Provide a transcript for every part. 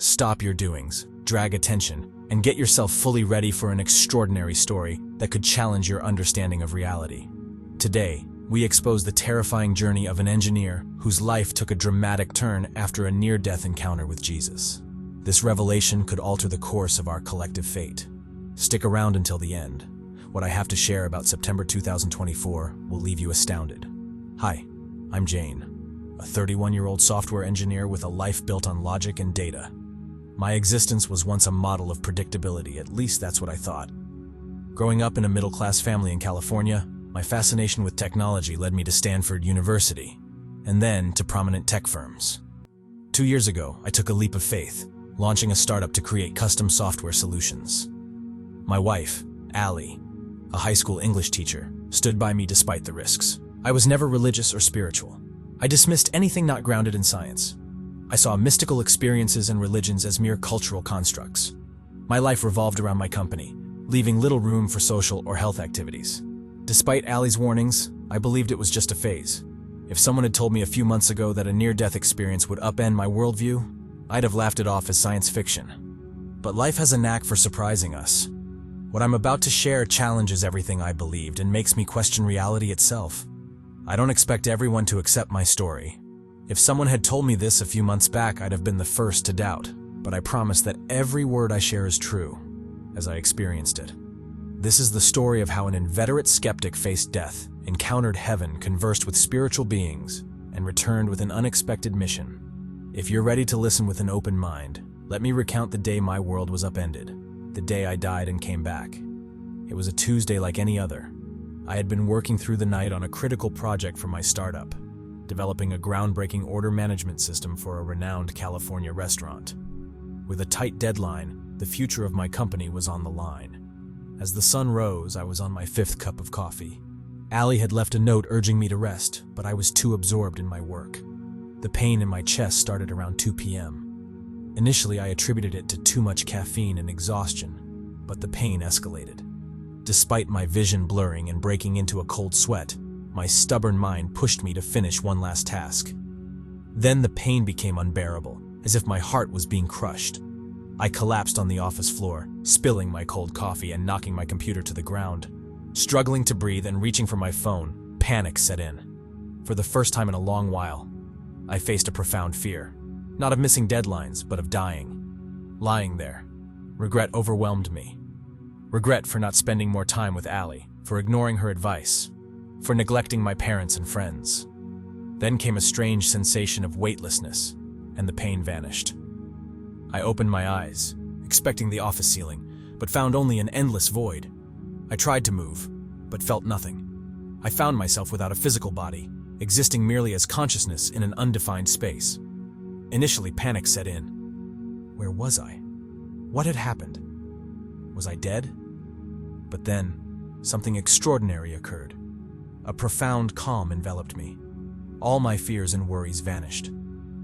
stop your doings, drag attention, and get yourself fully ready for an extraordinary story that could challenge your understanding of reality. Today, we expose the terrifying journey of an engineer whose life took a dramatic turn after a near-death encounter with Jesus. This revelation could alter the course of our collective fate. Stick around until the end. What I have to share about September 2024 will leave you astounded. Hi, I'm Jane, a 31-year-old software engineer with a life built on logic and data. My existence was once a model of predictability, at least that's what I thought. Growing up in a middle-class family in California, my fascination with technology led me to Stanford University, and then to prominent tech firms. 2 years ago, I took a leap of faith, launching a startup to create custom software solutions. My wife, Allie, a high school English teacher, stood by me despite the risks. I was never religious or spiritual. I dismissed anything not grounded in science. I saw mystical experiences and religions as mere cultural constructs. My life revolved around my company, leaving little room for social or health activities. Despite Allie's warnings, I believed it was just a phase. If someone had told me a few months ago that a near-death experience would upend my worldview, I'd have laughed it off as science fiction. But life has a knack for surprising us. What I'm about to share challenges everything I believed and makes me question reality itself. I don't expect everyone to accept my story. If someone had told me this a few months back, I'd have been the first to doubt. But I promise that every word I share is true, as I experienced it. This is the story of how an inveterate skeptic faced death, encountered heaven, conversed with spiritual beings, and returned with an unexpected mission. If you're ready to listen with an open mind, let me recount the day my world was upended, the day I died and came back. It was a Tuesday like any other. I had been working through the night on a critical project for my startup, developing a groundbreaking order management system for a renowned California restaurant. With a tight deadline, the future of my company was on the line. As the sun rose, I was on my 5th cup of coffee. Allie had left a note urging me to rest, but I was too absorbed in my work. The pain in my chest started around 2 p.m. Initially, I attributed it to too much caffeine and exhaustion, but the pain escalated. Despite my vision blurring and breaking into a cold sweat, my stubborn mind pushed me to finish one last task. Then the pain became unbearable, as if my heart was being crushed. I collapsed on the office floor, spilling my cold coffee and knocking my computer to the ground. Struggling to breathe and reaching for my phone, panic set in. For the first time in a long while, I faced a profound fear. Not of missing deadlines, but of dying. Lying there, regret overwhelmed me. Regret for not spending more time with Allie, for ignoring her advice, for neglecting my parents and friends. Then came a strange sensation of weightlessness, and the pain vanished. I opened my eyes, expecting the office ceiling, but found only an endless void. I tried to move, but felt nothing. I found myself without a physical body, existing merely as consciousness in an undefined space. Initially, panic set in. Where was I? What had happened? Was I dead? But then, something extraordinary occurred. A profound calm enveloped me. All my fears and worries vanished.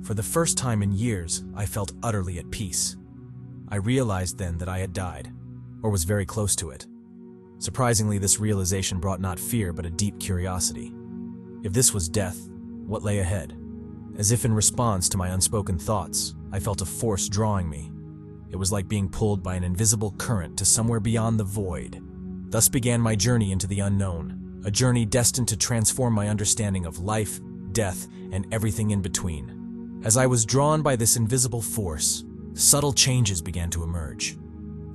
For the first time in years, I felt utterly at peace. I realized then that I had died, or was very close to it. Surprisingly, this realization brought not fear, but a deep curiosity. If this was death, what lay ahead? As if in response to my unspoken thoughts, I felt a force drawing me. It was like being pulled by an invisible current to somewhere beyond the void. Thus began my journey into the unknown, a journey destined to transform my understanding of life, death, and everything in between. As I was drawn by this invisible force, subtle changes began to emerge.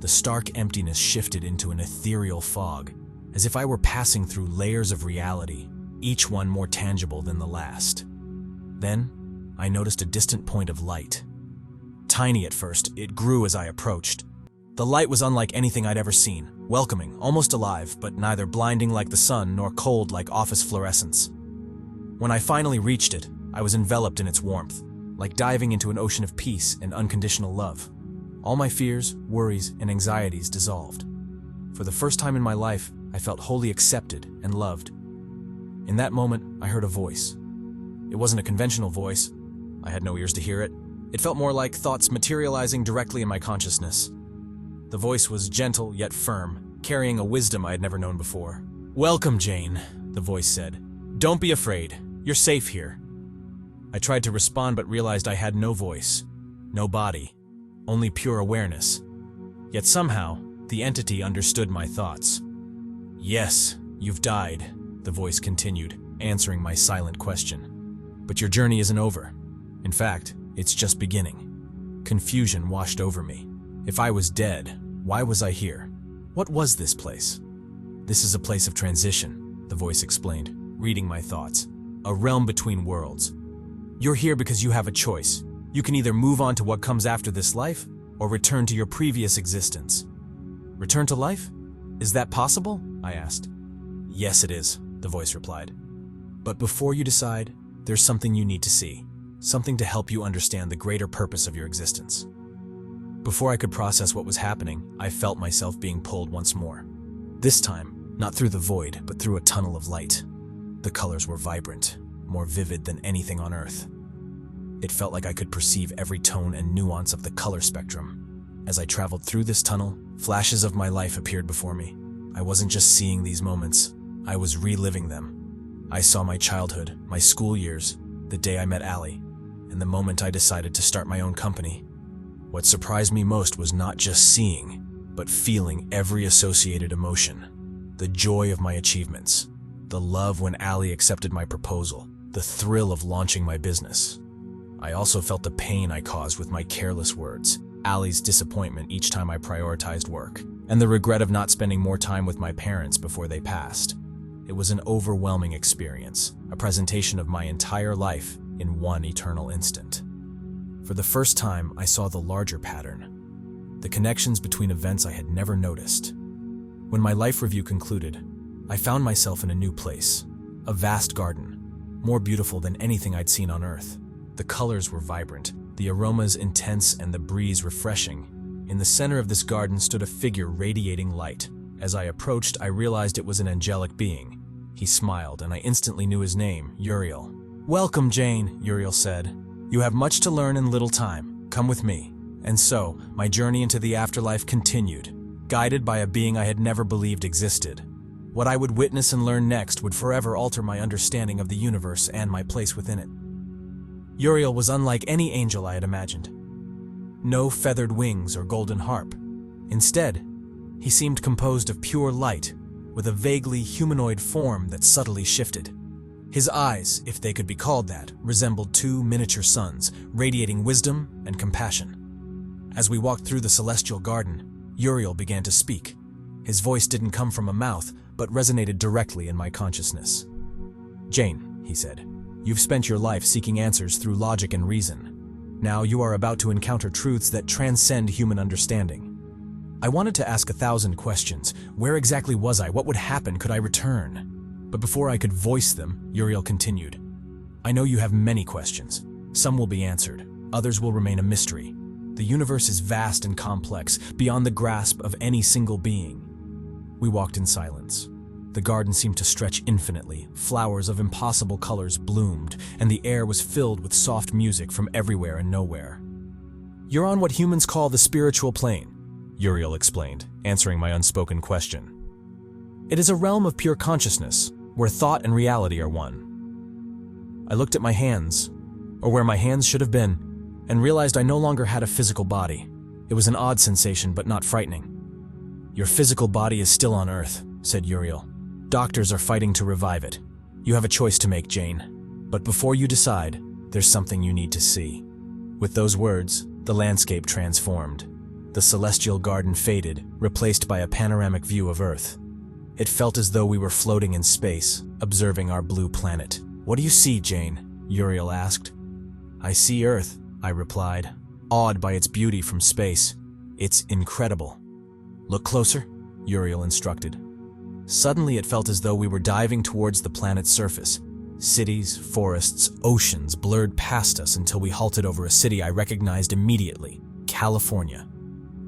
The stark emptiness shifted into an ethereal fog, as if I were passing through layers of reality, each one more tangible than the last. Then, I noticed a distant point of light. Tiny at first, it grew as I approached. The light was unlike anything I'd ever seen, welcoming, almost alive, but neither blinding like the sun nor cold like office fluorescence. When I finally reached it, I was enveloped in its warmth, like diving into an ocean of peace and unconditional love. All my fears, worries, and anxieties dissolved. For the first time in my life, I felt wholly accepted and loved. In that moment, I heard a voice. It wasn't a conventional voice. I had no ears to hear it. It felt more like thoughts materializing directly in my consciousness. The voice was gentle yet firm, carrying a wisdom I had never known before. "Welcome, Jane," the voice said. "Don't be afraid. You're safe here." I tried to respond but realized I had no voice, no body, only pure awareness. Yet somehow, the entity understood my thoughts. "Yes, you've died," the voice continued, answering my silent question. "But your journey isn't over. In fact, it's just beginning." Confusion washed over me. If I was dead, why was I here? What was this place? "This is a place of transition," the voice explained, reading my thoughts. "A realm between worlds. You're here because you have a choice. You can either move on to what comes after this life, or return to your previous existence." "Return to life? Is that possible?" I asked. "Yes, it is," the voice replied. "But before you decide, there's something you need to see. Something to help you understand the greater purpose of your existence." Before I could process what was happening, I felt myself being pulled once more. This time, not through the void, but through a tunnel of light. The colors were vibrant, more vivid than anything on Earth. It felt like I could perceive every tone and nuance of the color spectrum. As I traveled through this tunnel, flashes of my life appeared before me. I wasn't just seeing these moments, I was reliving them. I saw my childhood, my school years, the day I met Allie, and the moment I decided to start my own company. What surprised me most was not just seeing, but feeling every associated emotion. The joy of my achievements, the love when Allie accepted my proposal, the thrill of launching my business. I also felt the pain I caused with my careless words, Allie's disappointment each time I prioritized work, and the regret of not spending more time with my parents before they passed. It was an overwhelming experience, a presentation of my entire life in one eternal instant. For the first time, I saw the larger pattern, the connections between events I had never noticed. When my life review concluded, I found myself in a new place, a vast garden, more beautiful than anything I'd seen on Earth. The colors were vibrant, the aromas intense, and the breeze refreshing. In the center of this garden stood a figure radiating light. As I approached, I realized it was an angelic being. He smiled, and I instantly knew his name, Uriel. "Welcome, Jane," Uriel said. "You have much to learn in little time. Come with me." And so, my journey into the afterlife continued, guided by a being I had never believed existed. What I would witness and learn next would forever alter my understanding of the universe and my place within it. Uriel was unlike any angel I had imagined. No feathered wings or golden harp. Instead, he seemed composed of pure light, with a vaguely humanoid form that subtly shifted. His eyes, if they could be called that, resembled two miniature suns, radiating wisdom and compassion. As we walked through the celestial garden, Uriel began to speak. His voice didn't come from a mouth, but resonated directly in my consciousness. "Jane," he said, "you've spent your life seeking answers through logic and reason. Now you are about to encounter truths that transcend human understanding. I wanted to ask 1,000 questions. Where exactly was I? What would happen? Could I return?" But before I could voice them, Uriel continued. "I know you have many questions. Some will be answered. Others will remain a mystery. The universe is vast and complex, beyond the grasp of any single being." We walked in silence. The garden seemed to stretch infinitely. Flowers of impossible colors bloomed, and the air was filled with soft music from everywhere and nowhere. "You're on what humans call the spiritual plane," Uriel explained, answering my unspoken question. "It is a realm of pure consciousness, where thought and reality are one." I looked at my hands, or where my hands should have been, and realized I no longer had a physical body. It was an odd sensation, but not frightening. "Your physical body is still on Earth," said Uriel. "Doctors are fighting to revive it. You have a choice to make, Jane. But before you decide, there's something you need to see." With those words, the landscape transformed. The celestial garden faded, replaced by a panoramic view of Earth. It felt as though we were floating in space, observing our blue planet. "What do you see, Jane?" Uriel asked. "I see Earth," I replied, awed by its beauty from space. "It's incredible." "Look closer," Uriel instructed. Suddenly it felt as though we were diving towards the planet's surface. Cities, forests, oceans blurred past us until we halted over a city I recognized immediately, California.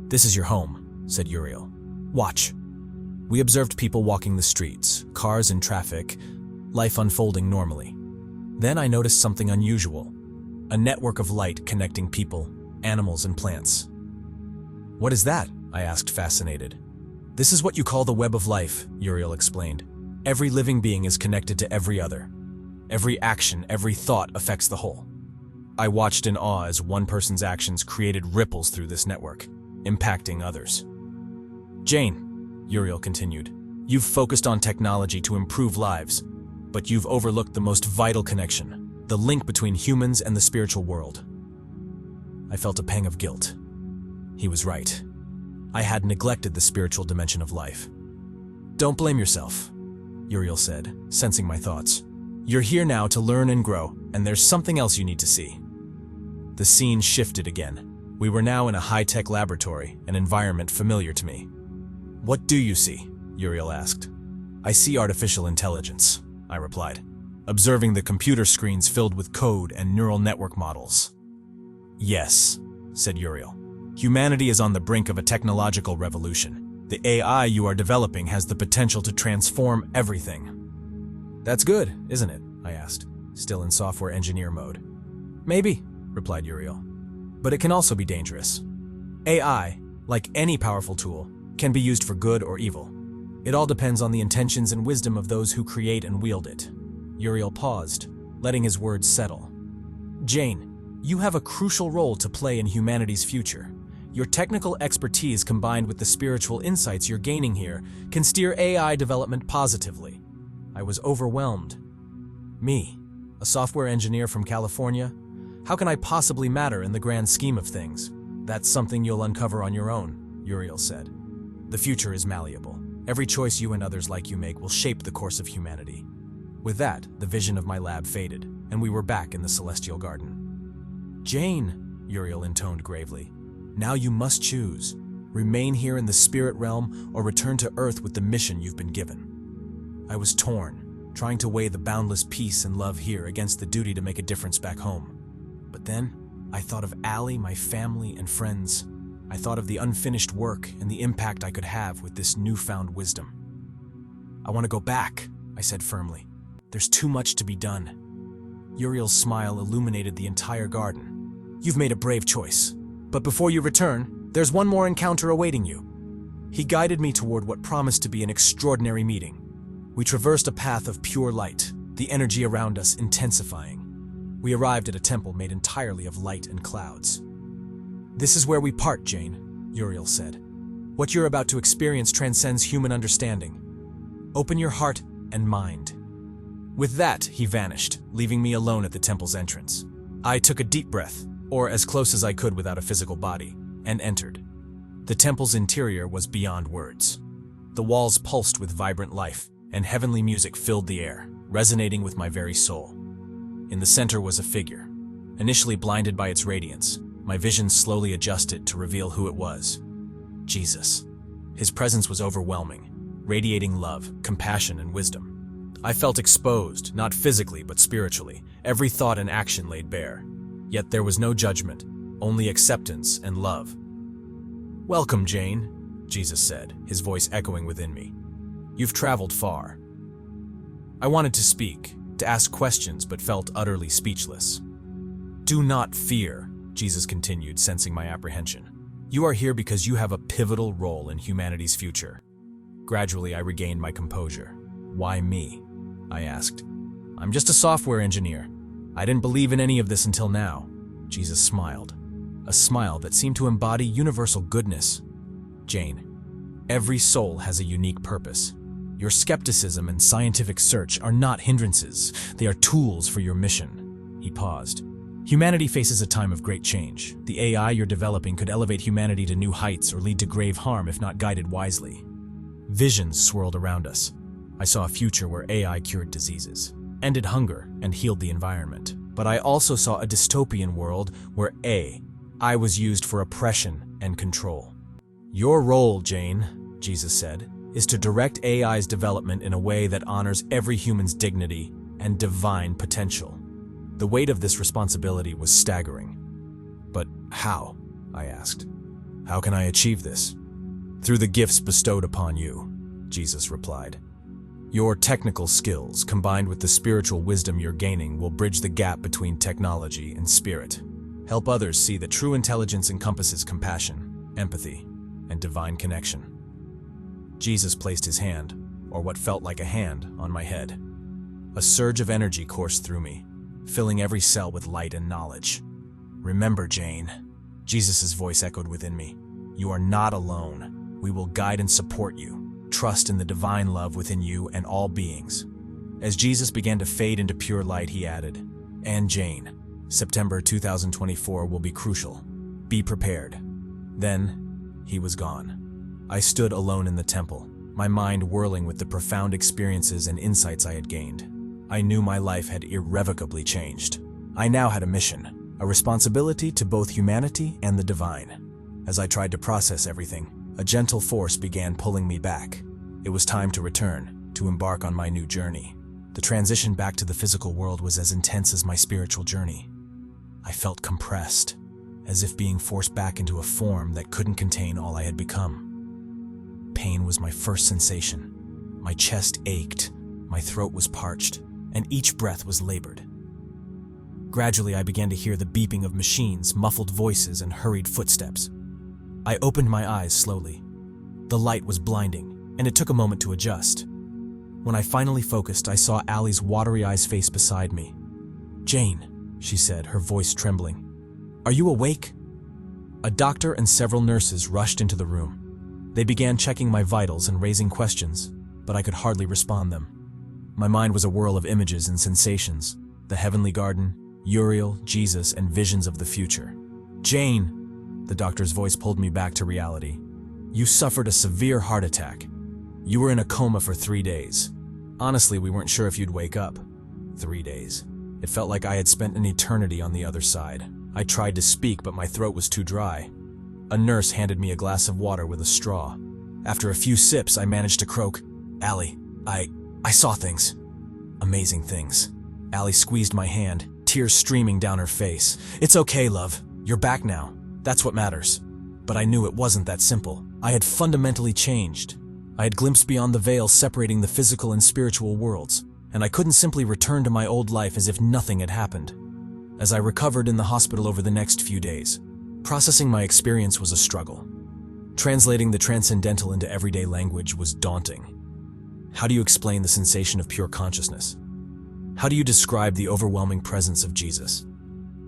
"This is your home," said Uriel. "Watch." We observed people walking the streets, cars in traffic, life unfolding normally. Then I noticed something unusual, a network of light connecting people, animals, and plants. "What is that?" I asked, fascinated. "This is what you call the web of life," Uriel explained. "Every living being is connected to every other. Every action, every thought affects the whole." I watched in awe as one person's actions created ripples through this network, impacting others. Jane, Uriel continued, you've focused on technology to improve lives, but you've overlooked the most vital connection, the link between humans and the spiritual world. I felt a pang of guilt. He was right. I had neglected the spiritual dimension of life. Don't blame yourself, Uriel said, sensing my thoughts. You're here now to learn and grow, and there's something else you need to see. The scene shifted again. We were now in a high-tech laboratory, an environment familiar to me. What do you see? Uriel asked. I see artificial intelligence, I replied, observing the computer screens filled with code and neural network models. Yes, said Uriel. Humanity is on the brink of a technological revolution. The AI you are developing has the potential to transform everything. That's good, isn't it? I asked, still in software engineer mode. Maybe, replied Uriel. But it can also be dangerous. AI, like any powerful tool, can be used for good or evil. It all depends on the intentions and wisdom of those who create and wield it. Uriel paused, letting his words settle. Jane, you have a crucial role to play in humanity's future. Your technical expertise combined with the spiritual insights you're gaining here can steer AI development positively. I was overwhelmed. Me, a software engineer from California? How can I possibly matter in the grand scheme of things? That's something you'll uncover on your own, Uriel said. The future is malleable. Every choice you and others like you make will shape the course of humanity. With that, the vision of my lab faded, and we were back in the celestial garden. Jane, Uriel intoned gravely, now you must choose. Remain here in the spirit realm or return to Earth with the mission you've been given. I was torn, trying to weigh the boundless peace and love here against the duty to make a difference back home. But then, I thought of Allie, my family, and friends. I thought of the unfinished work and the impact I could have with this newfound wisdom. I want to go back, I said firmly. There's too much to be done. Uriel's smile illuminated the entire garden. You've made a brave choice. But before you return, there's one more encounter awaiting you. He guided me toward what promised to be an extraordinary meeting. We traversed a path of pure light, the energy around us intensifying. We arrived at a temple made entirely of light and clouds. This is where we part, Jane, Uriel said. What you're about to experience transcends human understanding. Open your heart and mind. With that, he vanished, leaving me alone at the temple's entrance. I took a deep breath, or as close as I could without a physical body, and entered. The temple's interior was beyond words. The walls pulsed with vibrant life, and heavenly music filled the air, resonating with my very soul. In the center was a figure. Initially blinded by its radiance, my vision slowly adjusted to reveal who it was. Jesus. His presence was overwhelming, radiating love, compassion, and wisdom. I felt exposed, not physically but spiritually, every thought and action laid bare. Yet there was no judgment, only acceptance and love. Welcome, Jane, Jesus said, his voice echoing within me. You've traveled far. I wanted to speak, to ask questions, but felt utterly speechless. Do not fear, Jesus continued, sensing my apprehension. You are here because you have a pivotal role in humanity's future. Gradually, I regained my composure. Why me? I asked. I'm just a software engineer. I didn't believe in any of this until now. Jesus smiled, a smile that seemed to embody universal goodness. Jane, every soul has a unique purpose. Your skepticism and scientific search are not hindrances, they are tools for your mission. He paused. Humanity faces a time of great change. The AI you're developing could elevate humanity to new heights or lead to grave harm if not guided wisely. Visions swirled around us. I saw a future where AI cured diseases, ended hunger, and healed the environment. But I also saw a dystopian world where AI was used for oppression and control. Your role, Jane, Jesus said, is to direct AI's development in a way that honors every human's dignity and divine potential. The weight of this responsibility was staggering. But how? I asked. How can I achieve this? Through the gifts bestowed upon you, Jesus replied. Your technical skills, combined with the spiritual wisdom you're gaining, will bridge the gap between technology and spirit. Help others see that true intelligence encompasses compassion, empathy, and divine connection. Jesus placed his hand, or what felt like a hand, on my head. A surge of energy coursed through me, filling every cell with light and knowledge. Remember, Jane, Jesus' voice echoed within me. You are not alone. We will guide and support you. Trust in the divine love within you and all beings. As Jesus began to fade into pure light, he added, and Jane, September 2024 will be crucial. Be prepared. Then, he was gone. I stood alone in the temple, my mind whirling with the profound experiences and insights I had gained. I knew my life had irrevocably changed. I now had a mission, a responsibility to both humanity and the divine. As I tried to process everything, a gentle force began pulling me back. It was time to return, to embark on my new journey. The transition back to the physical world was as intense as my spiritual journey. I felt compressed, as if being forced back into a form that couldn't contain all I had become. Pain was my first sensation. My chest ached, my throat was parched, and each breath was labored. Gradually, I began to hear the beeping of machines, muffled voices, and hurried footsteps. I opened my eyes slowly. The light was blinding, and it took a moment to adjust. When I finally focused, I saw Allie's watery eyes face beside me. "Jane," she said, her voice trembling. "Are you awake?" A doctor and several nurses rushed into the room. They began checking my vitals and raising questions, but I could hardly respond them. My mind was a whirl of images and sensations: the heavenly garden, Uriel, Jesus, and visions of the future. "Jane," the doctor's voice pulled me back to reality. "You suffered a severe heart attack. You were in a coma for 3 days. Honestly, we weren't sure if you'd wake up." 3 days. It felt like I had spent an eternity on the other side. I tried to speak, but my throat was too dry. A nurse handed me a glass of water with a straw. After a few sips, I managed to croak, "Allie, I saw things. Amazing things." Allie squeezed my hand, tears streaming down her face. "It's okay, love. You're back now. That's what matters." But I knew it wasn't that simple. I had fundamentally changed. I had glimpsed beyond the veil separating the physical and spiritual worlds, and I couldn't simply return to my old life as if nothing had happened. As I recovered in the hospital over the next few days, processing my experience was a struggle. Translating the transcendental into everyday language was daunting. How do you explain the sensation of pure consciousness? How do you describe the overwhelming presence of Jesus?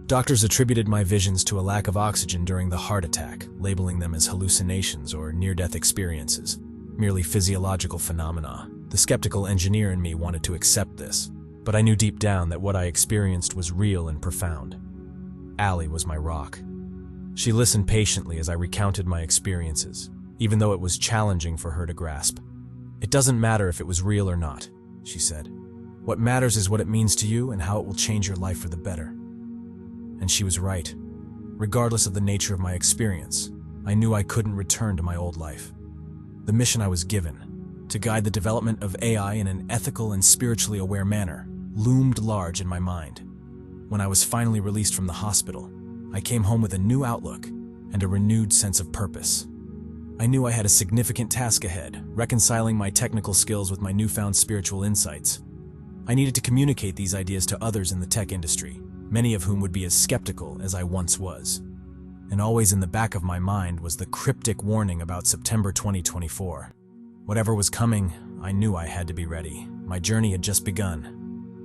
Doctors attributed my visions to a lack of oxygen during the heart attack, labeling them as hallucinations or near-death experiences, merely physiological phenomena. The skeptical engineer in me wanted to accept this, but I knew deep down that what I experienced was real and profound. Allie was my rock. She listened patiently as I recounted my experiences, even though it was challenging for her to grasp. "It doesn't matter if it was real or not," she said. "What matters is what it means to you and how it will change your life for the better." And she was right. Regardless of the nature of my experience, I knew I couldn't return to my old life. The mission I was given, to guide the development of AI in an ethical and spiritually aware manner, loomed large in my mind. When I was finally released from the hospital, I came home with a new outlook and a renewed sense of purpose. I knew I had a significant task ahead, reconciling my technical skills with my newfound spiritual insights. I needed to communicate these ideas to others in the tech industry, many of whom would be as skeptical as I once was. And always in the back of my mind was the cryptic warning about September 2024. Whatever was coming, I knew I had to be ready. My journey had just begun.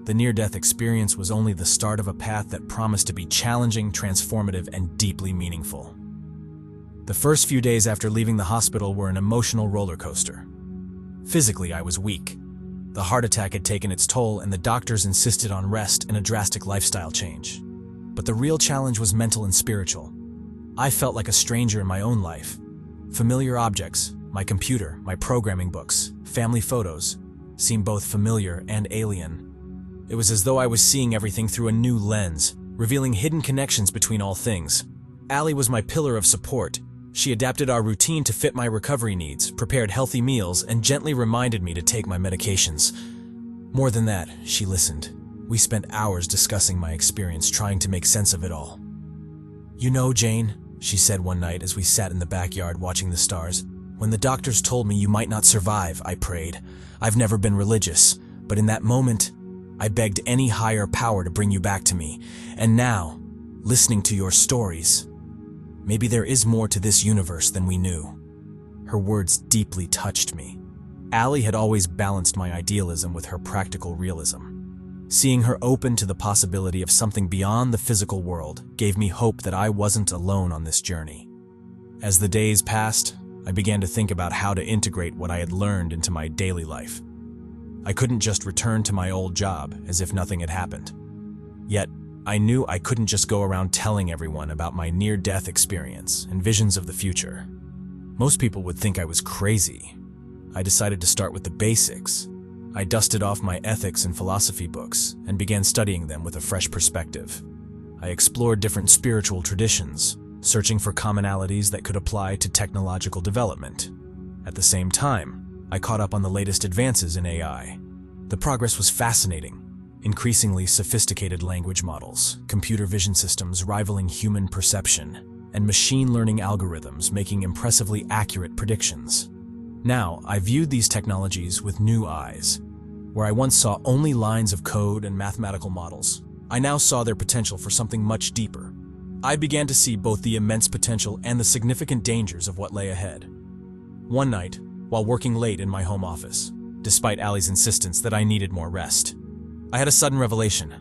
The near-death experience was only the start of a path that promised to be challenging, transformative, and deeply meaningful. The first few days after leaving the hospital were an emotional roller coaster. Physically, I was weak. The heart attack had taken its toll, and the doctors insisted on rest and a drastic lifestyle change. But the real challenge was mental and spiritual. I felt like a stranger in my own life. Familiar objects, my computer, my programming books, family photos, seemed both familiar and alien. It was as though I was seeing everything through a new lens, revealing hidden connections between all things. Allie was my pillar of support. She adapted our routine to fit my recovery needs, prepared healthy meals, and gently reminded me to take my medications. More than that, she listened. We spent hours discussing my experience, trying to make sense of it all. "You know, Jane," she said one night as we sat in the backyard watching the stars, "when the doctors told me you might not survive, I prayed. I've never been religious, but in that moment, I begged any higher power to bring you back to me. And now, listening to your stories, maybe there is more to this universe than we knew." Her words deeply touched me. Allie had always balanced my idealism with her practical realism. Seeing her open to the possibility of something beyond the physical world gave me hope that I wasn't alone on this journey. As the days passed, I began to think about how to integrate what I had learned into my daily life. I couldn't just return to my old job as if nothing had happened. Yet, I knew I couldn't just go around telling everyone about my near-death experience and visions of the future. Most people would think I was crazy. I decided to start with the basics. I dusted off my ethics and philosophy books and began studying them with a fresh perspective. I explored different spiritual traditions, searching for commonalities that could apply to technological development. At the same time, I caught up on the latest advances in AI. The progress was fascinating. Increasingly sophisticated language models, computer vision systems rivaling human perception, and machine learning algorithms making impressively accurate predictions. Now, I viewed these technologies with new eyes. Where I once saw only lines of code and mathematical models, I now saw their potential for something much deeper. I began to see both the immense potential and the significant dangers of what lay ahead. One night, while working late in my home office, despite Allie's insistence that I needed more rest, I had a sudden revelation.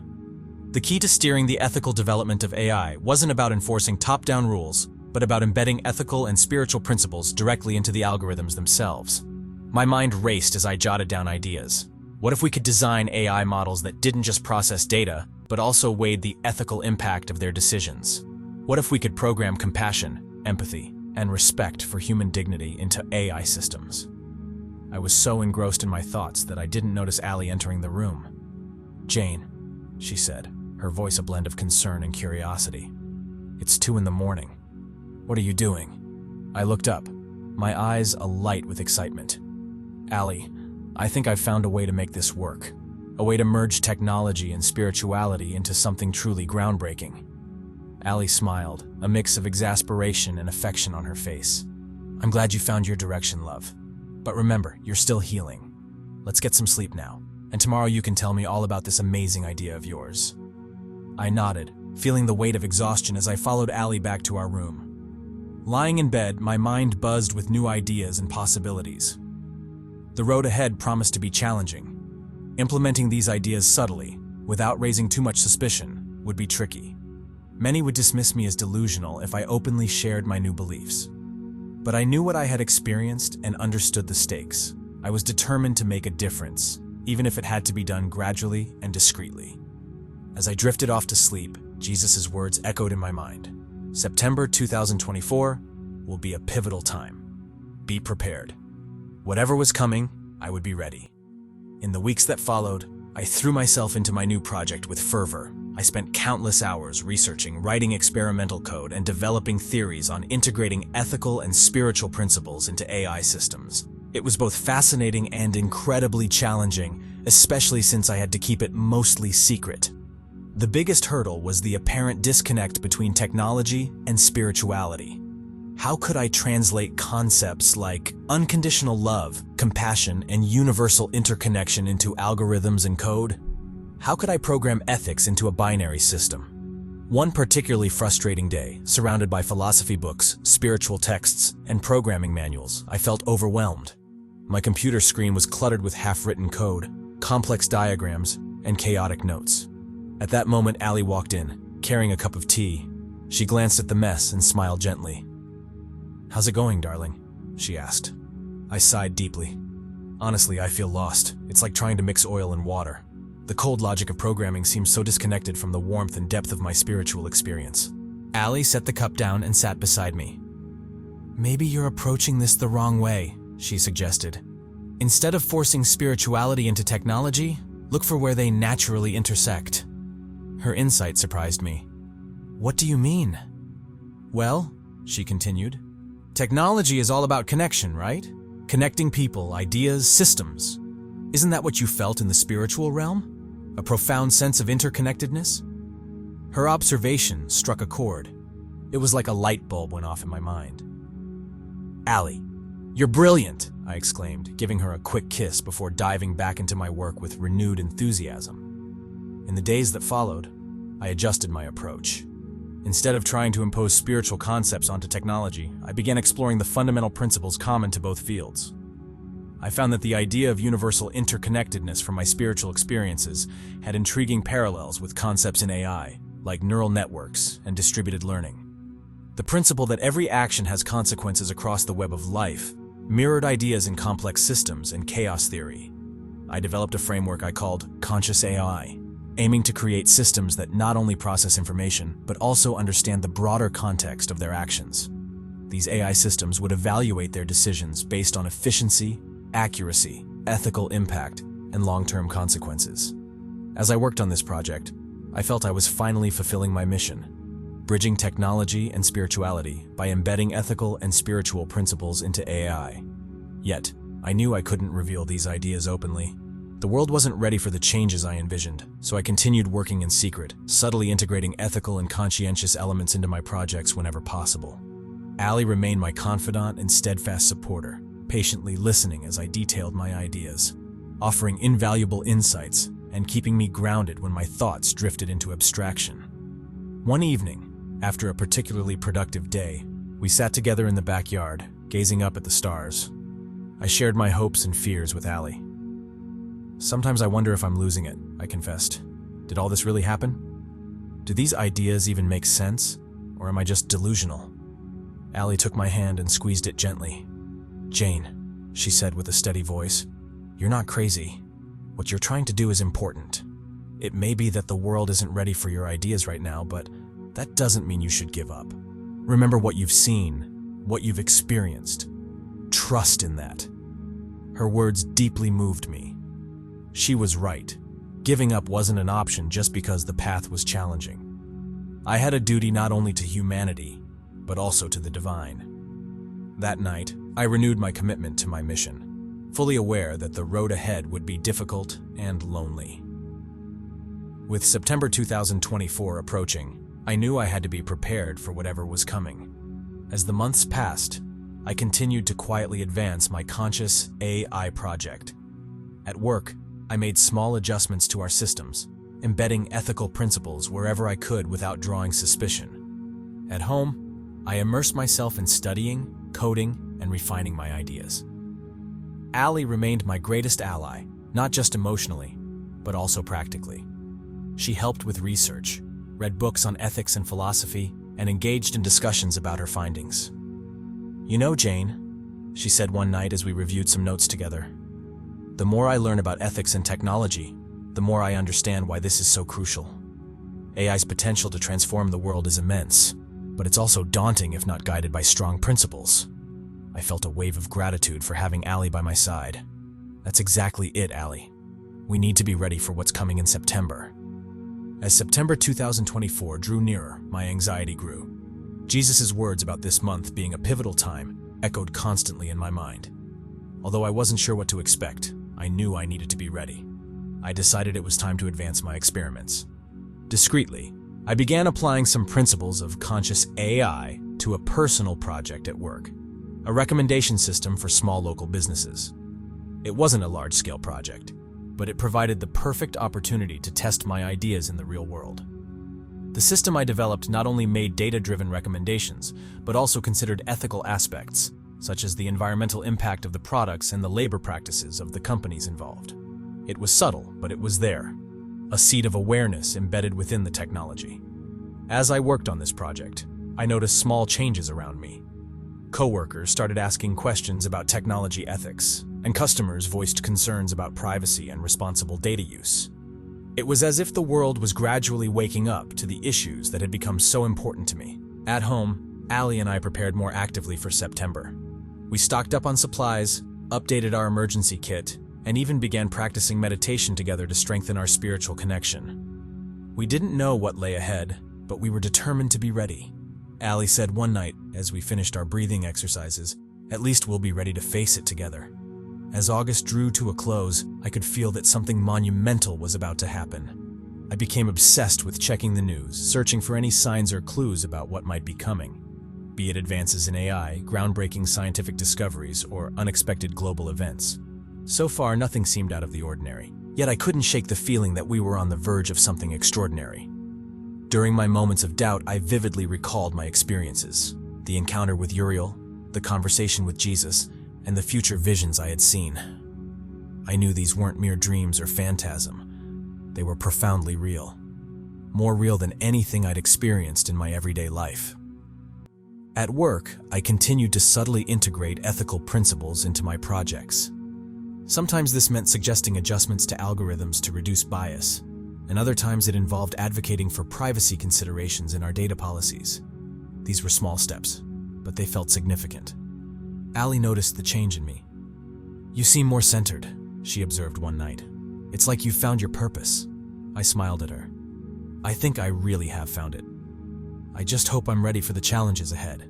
The key to steering the ethical development of AI wasn't about enforcing top-down rules, but about embedding ethical and spiritual principles directly into the algorithms themselves. My mind raced as I jotted down ideas. What if we could design AI models that didn't just process data, but also weighed the ethical impact of their decisions? What if we could program compassion, empathy, and respect for human dignity into AI systems? I was so engrossed in my thoughts that I didn't notice Allie entering the room. "Jane," she said, her voice a blend of concern and curiosity. "It's 2 a.m. What are you doing?" I looked up, my eyes alight with excitement. "Allie, I think I've found a way to make this work. A way to merge technology and spirituality into something truly groundbreaking." Allie smiled, a mix of exasperation and affection on her face. "I'm glad you found your direction, love. But remember, you're still healing. Let's get some sleep now, and tomorrow you can tell me all about this amazing idea of yours." I nodded, feeling the weight of exhaustion as I followed Allie back to our room. Lying in bed, my mind buzzed with new ideas and possibilities. The road ahead promised to be challenging. Implementing these ideas subtly, without raising too much suspicion, would be tricky. Many would dismiss me as delusional if I openly shared my new beliefs. But I knew what I had experienced and understood the stakes. I was determined to make a difference, even if it had to be done gradually and discreetly. As I drifted off to sleep, Jesus' words echoed in my mind. September 2024 will be a pivotal time. Be prepared. Whatever was coming, I would be ready. In the weeks that followed, I threw myself into my new project with fervor. I spent countless hours researching, writing experimental code, and developing theories on integrating ethical and spiritual principles into AI systems. It was both fascinating and incredibly challenging, especially since I had to keep it mostly secret. The biggest hurdle was the apparent disconnect between technology and spirituality. How could I translate concepts like unconditional love, compassion, and universal interconnection into algorithms and code? How could I program ethics into a binary system? One particularly frustrating day, surrounded by philosophy books, spiritual texts, and programming manuals, I felt overwhelmed. My computer screen was cluttered with half-written code, complex diagrams, and chaotic notes. At that moment, Allie walked in, carrying a cup of tea. She glanced at the mess and smiled gently. "How's it going, darling?" she asked. I sighed deeply. Honestly, I feel lost. It's like trying to mix oil and water. The cold logic of programming seems so disconnected from the warmth and depth of my spiritual experience. Allie set the cup down and sat beside me. "Maybe you're approaching this the wrong way," she suggested. "Instead of forcing spirituality into technology, look for where they naturally intersect." Her insight surprised me. "What do you mean?" "Well," she continued, "technology is all about connection, right? Connecting people, ideas, systems. Isn't that what you felt in the spiritual realm? A profound sense of interconnectedness?" Her observation struck a chord. It was like a light bulb went off in my mind. "Allie, you're brilliant!" I exclaimed, giving her a quick kiss before diving back into my work with renewed enthusiasm. In the days that followed, I adjusted my approach. Instead of trying to impose spiritual concepts onto technology, I began exploring the fundamental principles common to both fields. I found that the idea of universal interconnectedness from my spiritual experiences had intriguing parallels with concepts in AI, like neural networks and distributed learning. The principle that every action has consequences across the web of life mirrored ideas in complex systems and chaos theory. I developed a framework I called conscious AI, aiming to create systems that not only process information, but also understand the broader context of their actions. These AI systems would evaluate their decisions based on efficiency, accuracy, ethical impact, and long-term consequences. As I worked on this project, I felt I was finally fulfilling my mission, bridging technology and spirituality by embedding ethical and spiritual principles into AI. Yet, I knew I couldn't reveal these ideas openly. The world wasn't ready for the changes I envisioned, so I continued working in secret, subtly integrating ethical and conscientious elements into my projects whenever possible. Allie remained my confidant and steadfast supporter, patiently listening as I detailed my ideas, offering invaluable insights and keeping me grounded when my thoughts drifted into abstraction. One evening, after a particularly productive day, we sat together in the backyard, gazing up at the stars. I shared my hopes and fears with Allie. "Sometimes I wonder if I'm losing it," I confessed. "Did all this really happen? Do these ideas even make sense, or am I just delusional?" Allie took my hand and squeezed it gently. "Jane," she said with a steady voice, "you're not crazy. What you're trying to do is important. It may be that the world isn't ready for your ideas right now, but that doesn't mean you should give up. Remember what you've seen, what you've experienced. Trust in that." Her words deeply moved me. She was right. Giving up wasn't an option just because the path was challenging. I had a duty not only to humanity, but also to the divine. That night, I renewed my commitment to my mission, fully aware that the road ahead would be difficult and lonely. With September 2024 approaching, I knew I had to be prepared for whatever was coming. As the months passed, I continued to quietly advance my conscious AI project. At work, I made small adjustments to our systems, embedding ethical principles wherever I could without drawing suspicion. At home, I immersed myself in studying, coding, and refining my ideas. Allie remained my greatest ally, not just emotionally, but also practically. She helped with research, read books on ethics and philosophy, and engaged in discussions about her findings. "You know, Jane," she said one night as we reviewed some notes together, "the more I learn about ethics and technology, the more I understand why this is so crucial. AI's potential to transform the world is immense, but it's also daunting if not guided by strong principles." I felt a wave of gratitude for having Allie by my side. "That's exactly it, Allie. We need to be ready for what's coming in September." As September 2024 drew nearer, my anxiety grew. Jesus' words about this month being a pivotal time echoed constantly in my mind. Although I wasn't sure what to expect, I knew I needed to be ready. I decided it was time to advance my experiments. Discreetly, I began applying some principles of conscious AI to a personal project at work, a recommendation system for small local businesses. It wasn't a large-scale project, but it provided the perfect opportunity to test my ideas in the real world. The system I developed not only made data-driven recommendations, but also considered ethical aspects, such as the environmental impact of the products and the labor practices of the companies involved. It was subtle, but it was there, a seed of awareness embedded within the technology. As I worked on this project, I noticed small changes around me. Coworkers started asking questions about technology ethics, and customers voiced concerns about privacy and responsible data use. It was as if the world was gradually waking up to the issues that had become so important to me. At home, Allie and I prepared more actively for September. We stocked up on supplies, updated our emergency kit, and even began practicing meditation together to strengthen our spiritual connection. We didn't know what lay ahead, but we were determined to be ready. Allie said one night, as we finished our breathing exercises, "At least we'll be ready to face it together." As August drew to a close, I could feel that something monumental was about to happen. I became obsessed with checking the news, searching for any signs or clues about what might be coming. Be it advances in AI, groundbreaking scientific discoveries, or unexpected global events. So far, nothing seemed out of the ordinary, yet I couldn't shake the feeling that we were on the verge of something extraordinary. During my moments of doubt, I vividly recalled my experiences: the encounter with Uriel, the conversation with Jesus, and the future visions I had seen. I knew these weren't mere dreams or phantasm. They were profoundly real. More real than anything I'd experienced in my everyday life. At work, I continued to subtly integrate ethical principles into my projects. Sometimes this meant suggesting adjustments to algorithms to reduce bias, and other times it involved advocating for privacy considerations in our data policies. These were small steps, but they felt significant. Allie noticed the change in me. "You seem more centered," she observed one night. "It's like you've found your purpose." I smiled at her. "I think I really have found it. I just hope I'm ready for the challenges ahead."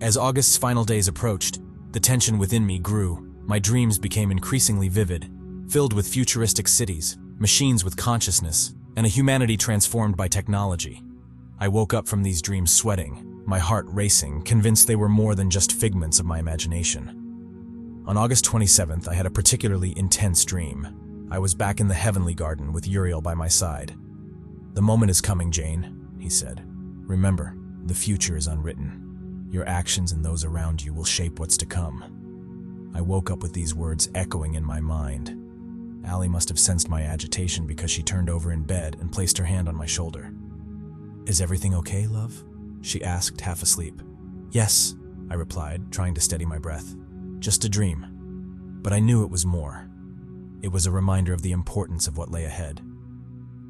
As August's final days approached, the tension within me grew. My dreams became increasingly vivid, filled with futuristic cities, machines with consciousness, and a humanity transformed by technology. I woke up from these dreams sweating, my heart racing, convinced they were more than just figments of my imagination. On August 27th, I had a particularly intense dream. I was back in the heavenly garden with Uriel by my side. "The moment is coming, Jane," he said. "Remember, the future is unwritten. Your actions and those around you will shape what's to come." I woke up with these words echoing in my mind. Allie must have sensed my agitation because she turned over in bed and placed her hand on my shoulder. "Is everything okay, love?" she asked, half asleep. "Yes," I replied, trying to steady my breath. "Just a dream." But I knew it was more. It was a reminder of the importance of what lay ahead.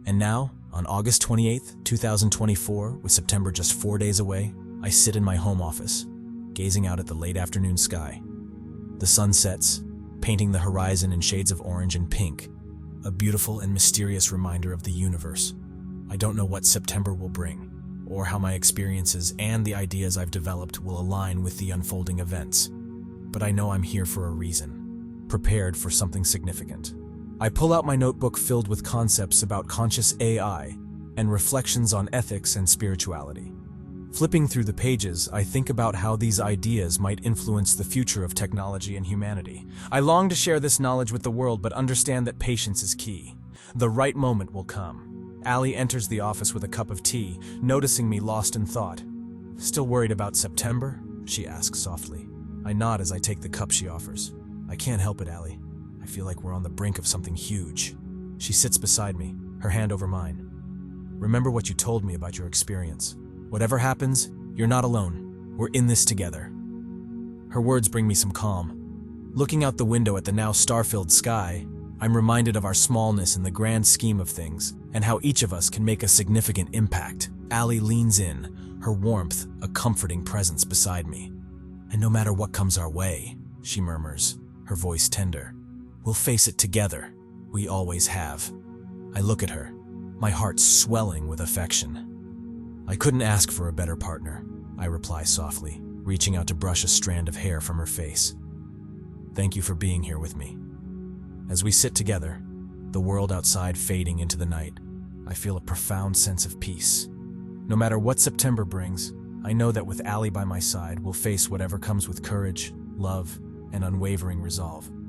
And now, on August 28th, 2024, with September just 4 days away, I sit in my home office, gazing out at the late afternoon sky. The sun sets, painting the horizon in shades of orange and pink, a beautiful and mysterious reminder of the universe. I don't know what September will bring, or how my experiences and the ideas I've developed will align with the unfolding events. But I know I'm here for a reason, prepared for something significant. I pull out my notebook filled with concepts about conscious AI and reflections on ethics and spirituality. Flipping through the pages, I think about how these ideas might influence the future of technology and humanity. I long to share this knowledge with the world, but understand that patience is key. The right moment will come. Allie enters the office with a cup of tea, noticing me lost in thought. "Still worried about September?" she asks softly. I nod as I take the cup she offers. "I can't help it, Allie. I feel like we're on the brink of something huge." She sits beside me, her hand over mine. "Remember what you told me about your experience. Whatever happens, you're not alone. We're in this together." Her words bring me some calm. Looking out the window at the now star-filled sky, I'm reminded of our smallness in the grand scheme of things, and how each of us can make a significant impact. Allie leans in, her warmth a comforting presence beside me. "And no matter what comes our way," she murmurs, her voice tender, "we'll face it together. We always have." I look at her, my heart swelling with affection. "I couldn't ask for a better partner," I reply softly, reaching out to brush a strand of hair from her face. "Thank you for being here with me." As we sit together, the world outside fading into the night, I feel a profound sense of peace. No matter what September brings, I know that with Allie by my side, we'll face whatever comes with courage, love, and unwavering resolve.